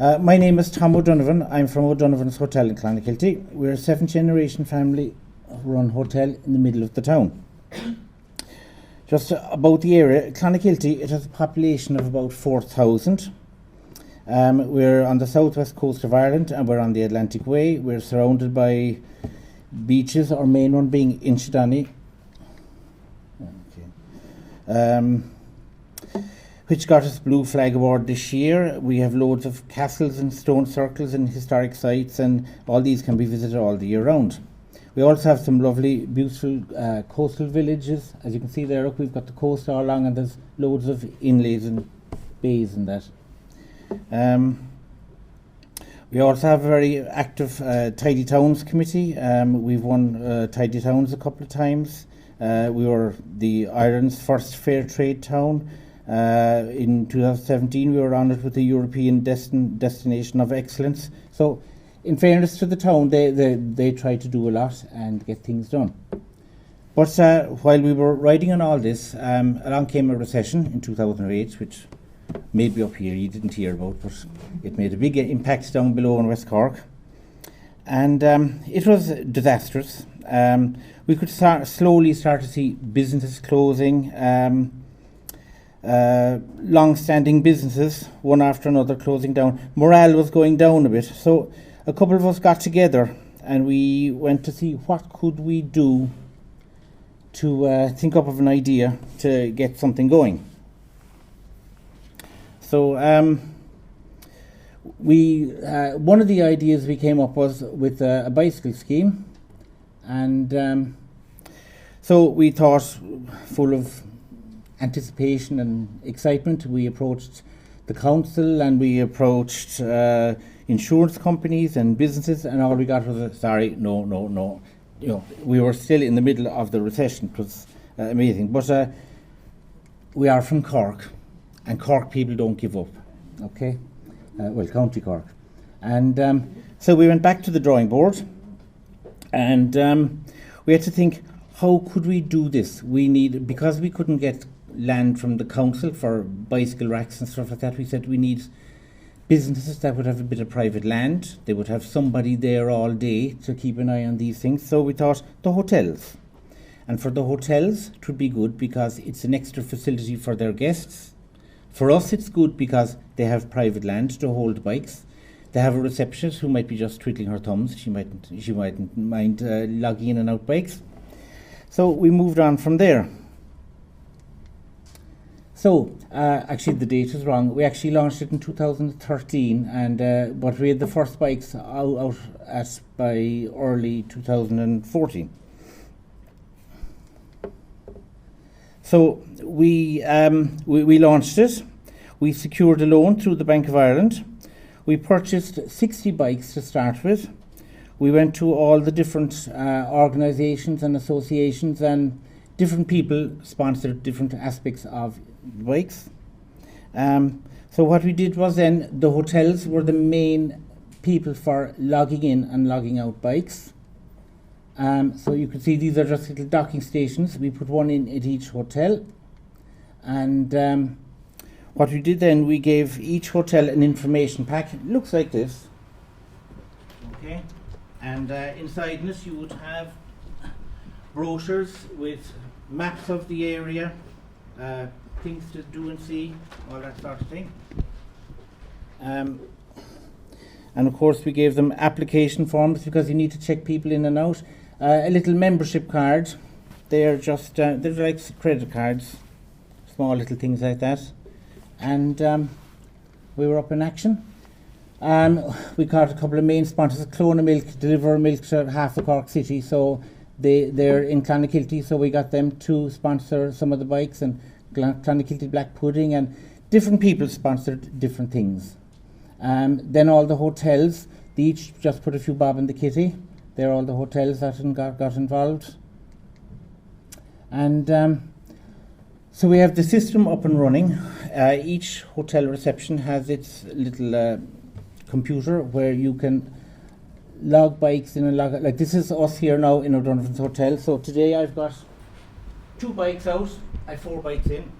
My name is Tom O'Donovan. I'm from O'Donovan's Hotel in Clonakilty. We're a 7th generation family run hotel in the middle of the town. Just about the area, Clonakilty, it has a population of about 4,000. We're on the southwest coast of Ireland and we're on the Atlantic Way. We're surrounded by beaches, our main one being Inchydoney, which got us Blue Flag Award this year. We have loads of castles and stone circles and historic sites, and all these can be visited all the year round. We also have some lovely, beautiful coastal villages. As you can see there, look, we've got the coast all along, and there's loads of inlays and bays and that. We also have a very active Tidy Towns committee. We've won Tidy Towns a couple of times. We were the Ireland's first fair trade town. In 2017 we were honoured with the European Destination of Excellence. So in fairness to the town, they try to do a lot and get things done. But while we were riding on all this, along came a recession in 2008, which maybe up here you didn't hear about, but it made a big impact down below in West Cork. And it was disastrous. We could slowly start to see businesses closing, long-standing businesses, one after another, closing down. Morale was going down a bit. So a couple of us got together and we went to see what could we do to think up of an idea to get something going. So one of the ideas we came up was with a bicycle scheme, and so we thought, full of anticipation and excitement, we approached the council and we approached insurance companies and businesses, and all we got was a sorry, no. You know, we were still in the middle of the recession. It was amazing, but we are from Cork, and Cork people don't give up. Okay, well, County Cork, and so we went back to the drawing board, and we had to think, how could we do this? Because we couldn't get land from the council for bicycle racks and stuff like that, we said we need businesses that would have a bit of private land. They would have somebody there all day to keep an eye on these things. So we thought the hotels. And for the hotels, it would be good because it's an extra facility for their guests. For us, it's good because they have private land to hold bikes. They have a receptionist who might be just twiddling her thumbs. She mightn't mind logging in and out bikes. So we moved on from there. So, actually the date is wrong. We actually launched it in 2013, and but we had the first bikes out by early 2014. So we launched it. We secured a loan through the Bank of Ireland. We purchased 60 bikes to start with. We went to all the different organisations and associations, and different people sponsored different aspects of bikes. So what we did was then the hotels were the main people for logging in and logging out bikes. So you can see these are just little docking stations. We put one in at each hotel, and what we did then, we gave each hotel an information pack. It looks like this. Okay, and inside this you would have brochures with maps of the area, things to do and see, all that sort of thing. And of course we gave them application forms because you need to check people in and out. A little membership card. They're just they're like credit cards, small little things like that. And we were up in action. We got a couple of main sponsors. Clonbike deliver milk to half of Cork City, so they're in Clonakilty, so we got them to sponsor some of the bikes, and Clonakilty Black Pudding, and different people sponsored different things. Then all the hotels, they each just put a few bob in the kitty. They're all the hotels that got involved. And so we have the system up and running. Each hotel reception has its little computer where you can log bikes in and log, like this is us here now in O'Donovan's Hotel. So today I've got 2 bikes out, I have 4 bikes in,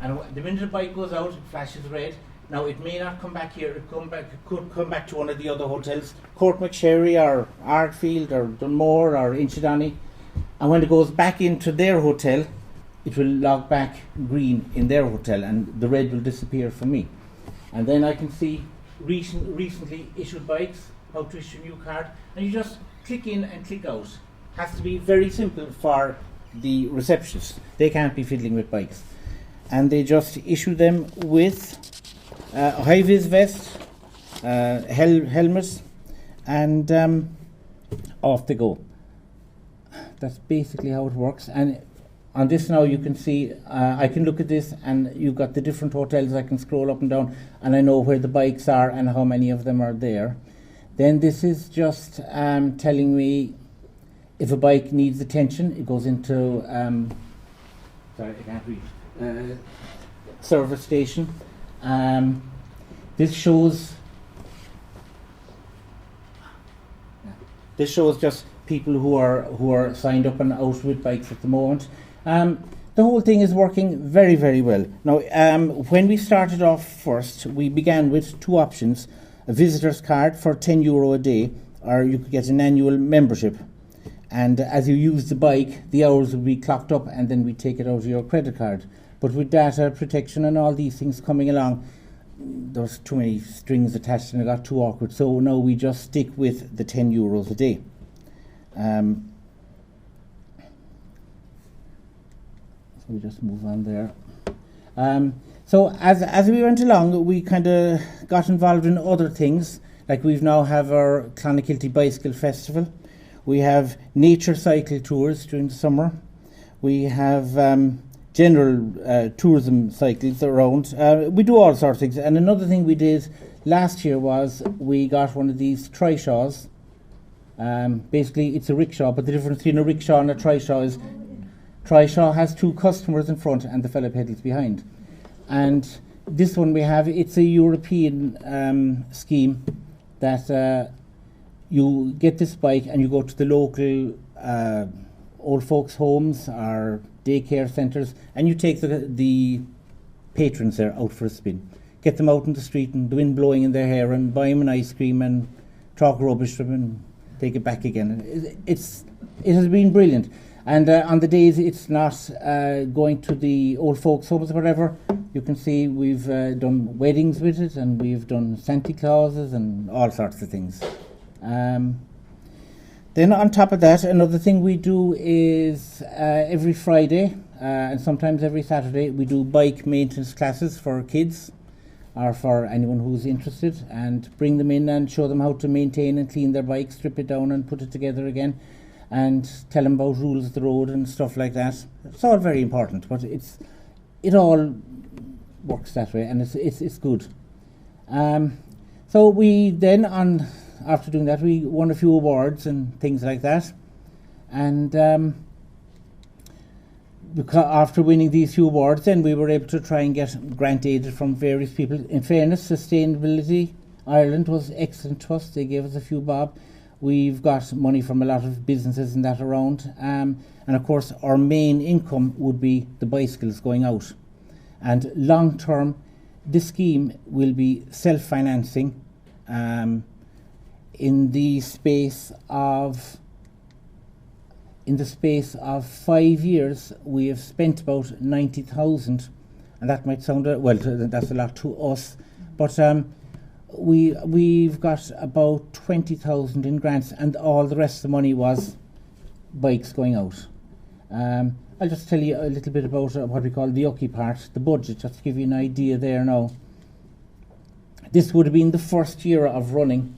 and the minute a bike goes out, it flashes red, Now it may not come back here, it could come back to one of the other hotels, Courtmacsherry or Ardfield or Dunmore or Inchydoney, and when it goes back into their hotel, it will log back green in their hotel and the red will disappear for me. And then I can see recently issued bikes, how to issue a new card, and you just click in and click out. Has to be very simple for the receptionists. They can't be fiddling with bikes. And they just issue them with a high-vis vest, helmet, and off they go. That's basically how it works. And on this now you can see, I can look at this and you've got the different hotels. I can scroll up and down and I know where the bikes are and how many of them are there. Then this is just telling me if a bike needs attention. It goes into, sorry I can't read, service station. This shows just people who are signed up and out with bikes at the moment. The whole thing is working very, very well. Now, when we started off first, we began with two options: a visitor's card for €10 a day, or you could get an annual membership. And as you use the bike, the hours will be clocked up, and then we take it out of your credit card. But with data protection and all these things coming along, there's too many strings attached and it got too awkward. So now we just stick with the €10 a day. So we just move on there. So as we went along, we kind of got involved in other things. Like we've now have our Clonakilty Bicycle Festival. We have nature cycle tours during the summer. We have general tourism cycles around. We do all sorts of things. And another thing we did last year was we got one of these trishaws. Basically, it's a rickshaw, but the difference between a rickshaw and a trishaw is trishaw has two customers in front and the fellow pedals behind. And this one we have, it's a European scheme that you get this bike and you go to the local old folks' homes or daycare centres and you take the patrons there out for a spin. Get them out in the street and the wind blowing in their hair and buy them an ice cream and talk rubbish to them and take it back again. It has been brilliant. And on the days it's not going to the old folks' homes or whatever, you can see we've done weddings with it and we've done Santa Clauses and all sorts of things. Then on top of that, another thing we do is every Friday and sometimes every Saturday we do bike maintenance classes for kids or for anyone who's interested, and bring them in and show them how to maintain and clean their bike, strip it down and put it together again, and tell them about rules of the road and stuff like that. It's all very important, but it all works that way, and it's good. So we then after doing that, we won a few awards and things like that, and after winning these few awards, then we were able to try and get grant aid from various people. In fairness, Sustainability Ireland was excellent to us. They gave us a few bob. We've got money from a lot of businesses and that around, and of course our main income would be the bicycles going out. And long term, this scheme will be self-financing. In the space of 5 years, we have spent about 90,000, and that might sound well. That's a lot to us, but we've got about 20,000 in grants, and all the rest of the money was bikes going out. I'll just tell you a little bit about what we call the yucky part, the budget, just to give you an idea there now. This would have been the first year of running.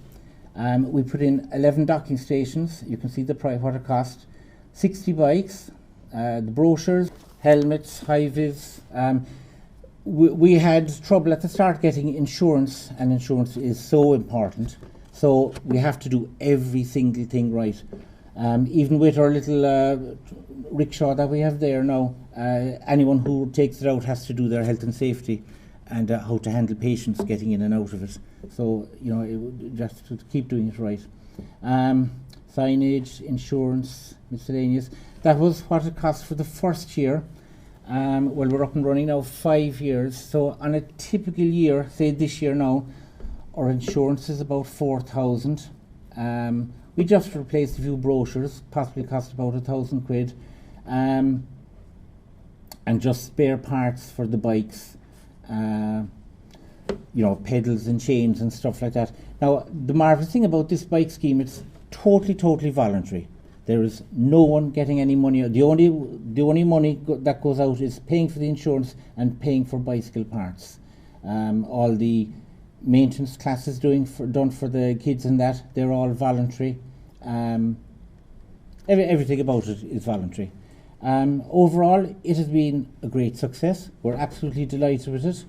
We put in 11 docking stations. You can see the price, what it cost. 60 bikes, the brochures, helmets, high-vis. We had trouble at the start getting insurance, and insurance is so important. So we have to do every single thing right. Even with our little rickshaw that we have there now, anyone who takes it out has to do their health and safety and how to handle patients getting in and out of it. So, just to keep doing it right. Signage, insurance, miscellaneous. That was what it cost for the first year. Well, we're up and running now 5 years. So on a typical year, say this year now, our insurance is about 4,000. We just replaced a few brochures, possibly cost about £1,000. And just spare parts for the bikes, pedals and chains and stuff like that. Now, the marvellous thing about this bike scheme, it's totally voluntary. There is no one getting any money. The only money that goes out is paying for the insurance and paying for bicycle parts. All the maintenance classes done for the kids and that, they're all voluntary. Everything about it is voluntary. Overall, it has been a great success. We're absolutely delighted with it.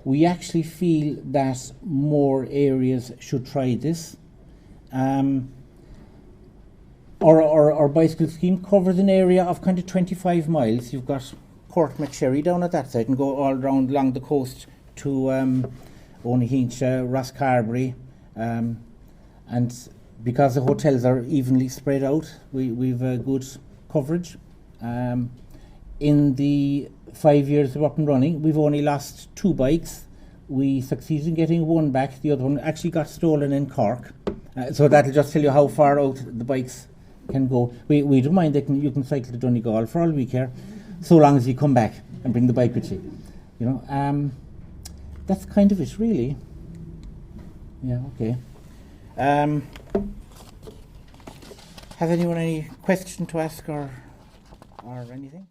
We actually feel that more areas should try this. Our bicycle scheme covers an area of kind of 25 miles. You've got Port McSherry down at that side and go all around along the coast to Onhincha, Rosscarbery, and because the hotels are evenly spread out, we've good coverage. In the 5 years of up and running, we've only lost 2 bikes. We succeeded in getting one back. The other one actually got stolen in Cork. So that'll just tell you how far out the bikes can go. We don't mind that you can cycle to Donegal for all we care, so long as you come back and bring the bike with you. That's kind of it, really. Yeah, okay. Has anyone any question to ask or anything?